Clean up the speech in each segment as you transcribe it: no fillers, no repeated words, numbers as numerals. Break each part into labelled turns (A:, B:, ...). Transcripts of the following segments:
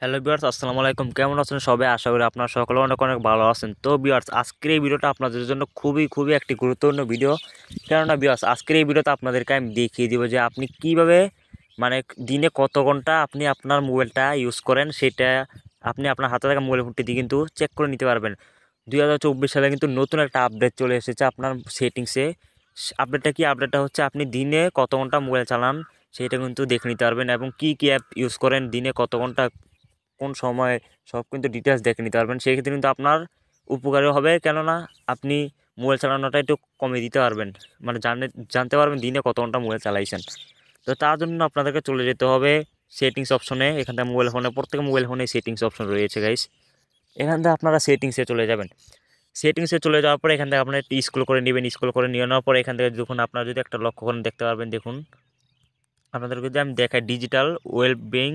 A: Hello viewers, আসসালামু আলাইকুম। কেমন আছেন সবাই? আশা করি আপনারা সকলে অনেক অনেক ভালো আছেন। তো ভিউয়ার্স, আজকের এই ভিডিওটা আপনাদের জন্য খুবই একটি গুরুত্বপূর্ণ ভিডিও। কেননা ভিউয়ার্স, আজকের এই ভিডিওতে আপনাদেরকে আমি দেখিয়ে দিব যে আপনি কিভাবে মানে দিনে কত ঘন্টা আপনি আপনার মোবাইলটা ইউজ করেন, সেটা আপনি আপনার হাতে থাকা মোবাইল ফোনটি দিয়ে কিন্তু চেক করে নিতে পারবেন। 2024 সালে কিন্তু নতুন একটা আপডেট চলে এসেছে আপনার সেটিংসে। আপডেটটা কি? আপডেটটা হচ্ছে আপনি দিনে কত ঘন্টা মোবাইল চালান সেটা কিন্তু দেখে নিতে পারবেন, এবং কী অ্যাপ ইউজ করেন, দিনে কত ঘন্টা কোন সময়, সব কিন্তু ডিটেলস দেখে নিতে পারবেন। সেই ক্ষেত্রে কিন্তু আপনার উপকারী হবে, কেননা আপনি মোবাইল চালানোটা একটু কমিয়ে দিতে পারবেন, মানে জানতে পারবেন দিনে কত ঘন্টা মোবাইল চালাইছেন। তো তার জন্য আপনাদেরকে চলে যেতে হবে সেটিংস অপশনে। এখান থেকে মোবাইল ফোনে, প্রত্যেক মোবাইল ফোনে সেটিংস অপশন রয়েছে গাইস। এখান থেকে আপনারা সেটিংসে চলে যাবেন। সেটিংসে চলে যাওয়ার পরে এখান থেকে আপনারা একটু স্ক্রল করে নেবেন। স্ক্রল করে নিয়ে নেওয়ার পরে এখান থেকে যখন আপনারা যদি একটা লক্ষ্য করেন, দেখতে পারবেন। দেখুন, আপনাদেরকে যদি আমি দেখাই, ডিজিটাল ওয়েলবিং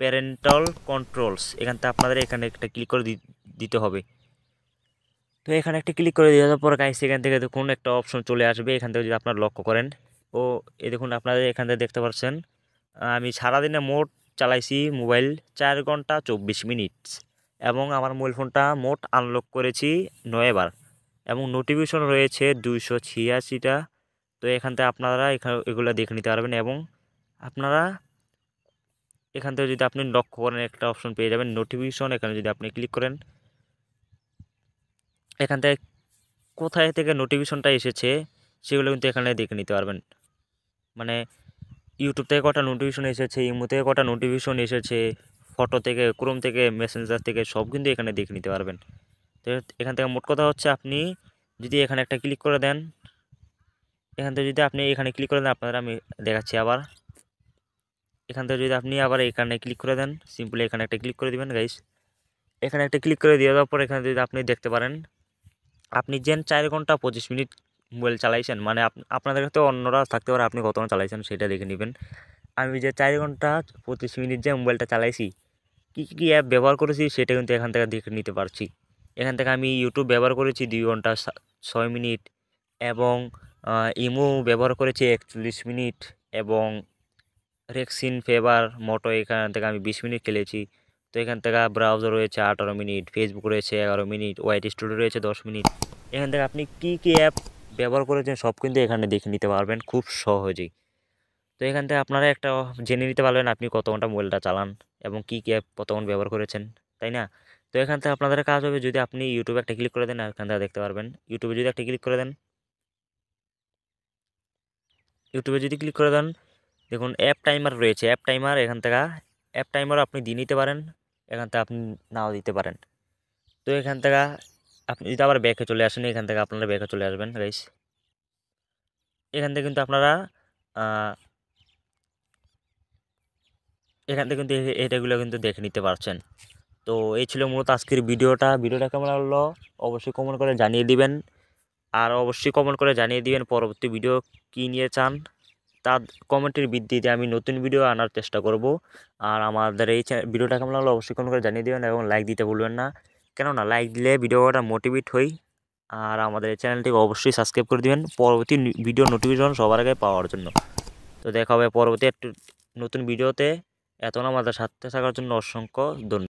A: প্যারেন্টাল কন্ট্রোলস, এখান থেকে আপনাদের এখানে একটা ক্লিক করে দিতে হবে। তো এখানে একটা ক্লিক করে দেওয়ার পর গাইস, এখান থেকে দেখুন একটা অপশন চলে আসবে। এখান থেকে যদি আপনারা লক্ষ্য করেন, ও এই দেখুন আপনাদের এখান থেকে দেখতে পাচ্ছেন আমি সারাদিনে মোট চালাইছি মোবাইল 4 ঘন্টা 24 মিনিট, এবং আমার মোবাইল ফোনটা মোট আনলক করেছি 9 বার, এবং নোটিফিকেশন রয়েছে 286টা। তো এখান থেকে আপনারা এগুলো দেখে নিতে পারবেন, এবং আপনারা এখান থেকে যদি আপনি লক্ষ্য করেন একটা অপশন পেয়ে যাবেন নোটিফিকেশন। এখানে যদি আপনি ক্লিক করেন, এখান থেকে কোথায় থেকে নোটিফিকেশনটা এসেছে সেগুলো কিন্তু এখানে দেখে নিতে পারবেন। মানে ইউটিউব থেকে কটা নোটিফিকেশন এসেছে, ইমো থেকে কটা নোটিফিকেশন এসেছে, ফটো থেকে, ক্রোম থেকে, মেসেঞ্জার থেকে, সব কিন্তু এখানে দেখে নিতে পারবেন। তো এখান থেকে মোট কথা হচ্ছে, আপনি যদি এখানে একটা ক্লিক করে দেন, এখান থেকে যদি আপনি এখানে ক্লিক করে দেন, আপনারা আমি দেখাচ্ছি আবার। এখান থেকে যদি আপনি আবার এখানে ক্লিক করে দেন, সিম্পলি এখানে একটা ক্লিক করে দিবেন গাইস। এখানে একটা ক্লিক করে দিয়ে দেওয়ার পর এখানে যদি আপনি দেখতে পারেন, আপনি যেন 4 ঘন্টা 25 মিনিট মোবাইল চালাইছেন, মানে আপনাদের কাছে অন্যরা থাকতে পারে, আপনি কত ঘন্টা চালাইছেন সেটা দেখে নেবেন। আমি যে 4 ঘন্টা 25 মিনিট যে মোবাইলটা চালাইছি, কী অ্যাপ ব্যবহার করেছি সেটা কিন্তু এখান থেকে দেখে নিতে পারছি। এখান থেকে আমি ইউটিউব ব্যবহার করেছি 2 ঘন্টা 6 মিনিট, এবং ইমো ব্যবহার করেছি 41 মিনিট, এবং রেক্সিন ফেভার মোটো এখান থেকে আমি 20 মিনিট খেলেছি। তো এখান থেকে ব্রাউজার রয়েছে 18 মিনিট, ফেসবুক রয়েছে 11 মিনিট, ওয়াইটি স্টুডিও রয়েছে 10 মিনিট। এখান থেকে আপনি কী অ্যাপ ব্যবহার করেছেন সব কিন্তু এখানে দেখে নিতে পারবেন খুব সহজেই। তো এখান থেকে আপনারা একটা জেনে নিতে পারবেন আপনি কত ঘন্টা মোবাইলটা চালান, এবং কী অ্যাপ কতক্ষণ ব্যবহার করেছেন, তাই না? তো এখান থেকে আপনাদের কাজ হবে, যদি আপনি ইউটিউবে একটা ক্লিক করে দেন, এখান থেকে দেখতে পারবেন। ইউটিউবে যদি একটা ক্লিক করে দেন, ইউটিউবে যদি ক্লিক করে দেন, দেখুন অ্যাপ টাইমার রয়েছে। অ্যাপ টাইমার, এখান থেকে অ্যাপ টাইমার আপনি দিয়ে নিতে পারেন, এখান থেকে আপনি নাও দিতে পারেন। তো এখান থেকে আপনি যদি আবার ব্যাকে চলে আসেন, এখান থেকে আপনারা ব্যাকে চলে আসবেন গাইস। এখান থেকে কিন্তু আপনারা এখান থেকে কিন্তু এটাগুলো কিন্তু দেখে নিতে পারছেন। তো এই ছিল মূলত আজকের ভিডিওটা কেমন লাগলো অবশ্যই কমেন্ট করে জানিয়ে দিবেন। আর অবশ্যই কমেন্ট করে জানিয়ে দিবেন পরবর্তী ভিডিও কী নিয়ে চান। তার কমেন্টের ভিত্তিতে আমি নতুন ভিডিও আনার চেষ্টা করব। আর আমাদের এই ভিডিওটা কেমন লাগলো অবশ্যই কমেন্ট করে জানিয়ে দেবেন, এবং লাইক দিতে ভুলবেন না, কেননা লাইক দিলে ভিডিওটা মোটিভেট হই। আর আমাদের এই চ্যানেলটিকে অবশ্যই সাবস্ক্রাইব করে দিবেন পরবর্তী ভিডিও নোটিফিকেশন সবার আগে পাওয়ার জন্য। তো দেখা হবে পরবর্তী একটু নতুন ভিডিওতে। এত আমাদের সাথে থাকার জন্য অসংখ্য ধন্যবাদ।